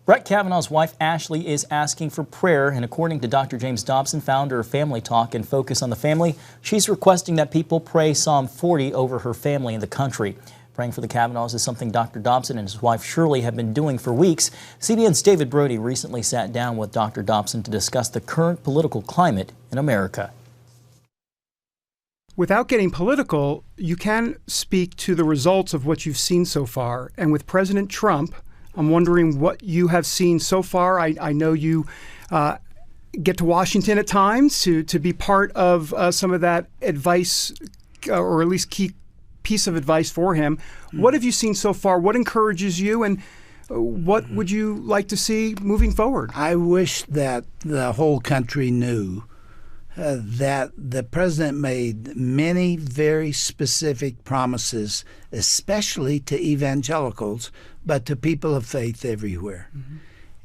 Brett Kavanaugh's wife, Ashley, is asking for prayer, and according to Dr. James Dobson, founder of Family Talk and Focus on the Family, she's requesting that people pray Psalm 40 over her family and the country. Praying for the Kavanaughs is something Dr. Dobson and his wife Shirley have been doing for weeks. CBN's David Brody recently sat down with Dr. Dobson to discuss the current political climate in America. Without getting political, you can speak to the results of what you've seen so far. And with President Trump, I'm wondering what you have seen so far. I know you get to Washington at times to be part of some of that advice, or at least key piece of advice for him. What have you seen so far? What encourages you, and what would you like to see moving forward? I wish that the whole country knew that the president made many very specific promises, especially to evangelicals, but to people of faith everywhere. Mm-hmm.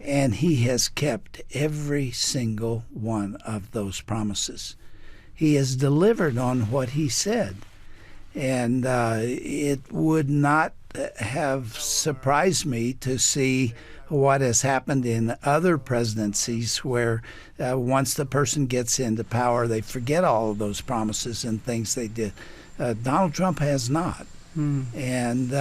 And he has kept every single one of those promises. He has delivered on what he said. And it would not have surprised me to see what has happened in other presidencies where once the person gets into power, they forget all of those promises and things they did. Donald Trump has not. And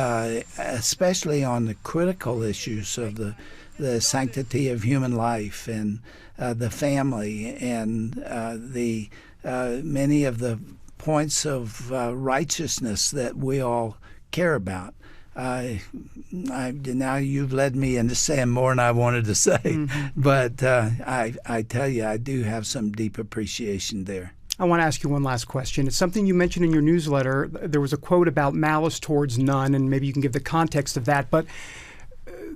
especially on the critical issues of the sanctity of human life and the family and the many of the points of righteousness that we all care about. Now you've led me into saying more than I wanted to say, but I tell you, I do have some deep appreciation there. I want to ask you one last question. It's something you mentioned in your newsletter. There was a quote about malice towards none, and maybe you can give the context of that. But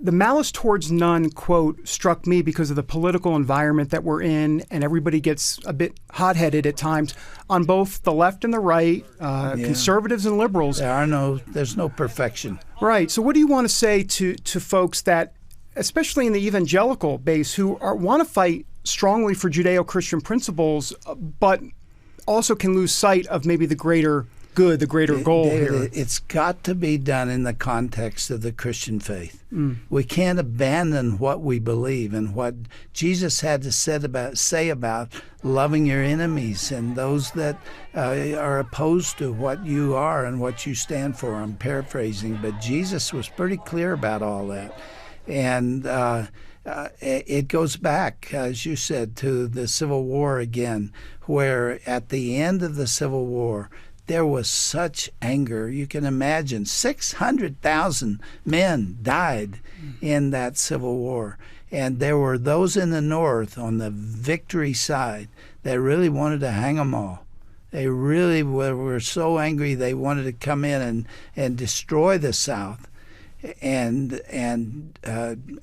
the malice towards none quote struck me because of the political environment that we're in, and everybody gets a bit hot-headed at times on both the left and the right, conservatives and liberals. There's no perfection. Right. So what do you want to say to folks that, especially in the evangelical base, who want to fight strongly for Judeo-Christian principles, but also can lose sight of maybe the greater good, the greater goal here? It's got to be done in the context of the Christian faith. We can't abandon what we believe and what Jesus had to say about loving your enemies and those that are opposed to what you are and what you stand for. I'm paraphrasing, but Jesus was pretty clear about all that. And it goes back, as you said, to the Civil War again, where at the end of the Civil War, there was such anger. You can imagine 600,000 men died in that Civil War. And there were those in the North on the victory side that really wanted to hang them all. They really were so angry they wanted to come in and destroy the South. And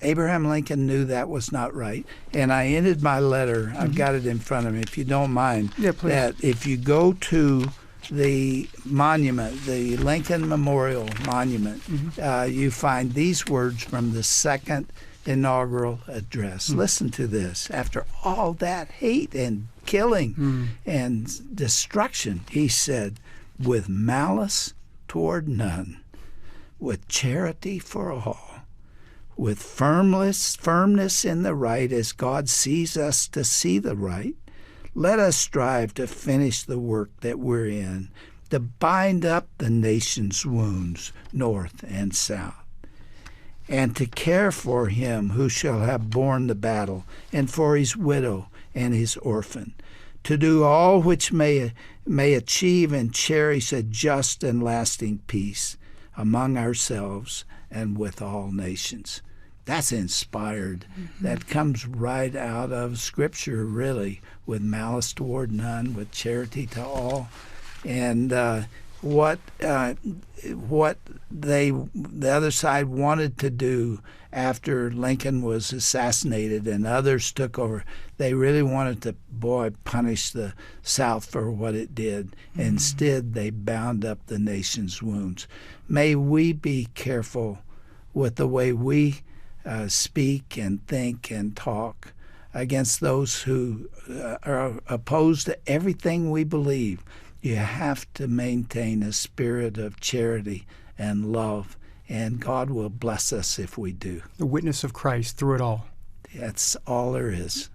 Abraham Lincoln knew that was not right. And I ended my letter, I've got it in front of me, if you don't mind, that if you go to the monument, the Lincoln Memorial Monument, you find these words from the second inaugural address. Listen to this. After all that hate and killing and destruction, he said, with malice toward none, with charity for all, with firmness in the right as God sees us to see the right, let us strive to finish the work that we're in, to bind up the nation's wounds, north and south, and to care for him who shall have borne the battle, and for his widow and his orphan, to do all which may achieve and cherish a just and lasting peace among ourselves and with all nations. That's inspired. That comes right out of Scripture, really, with malice toward none, with charity to all. And what the other side wanted to do after Lincoln was assassinated and others took over, they really wanted to, punish the South for what it did. Instead, they bound up the nation's wounds. May we be careful with the way we speak and think and talk against those who are opposed to everything we believe. You have to maintain a spirit of charity and love and God will bless us if we do. The witness of Christ through it all. That's all there is.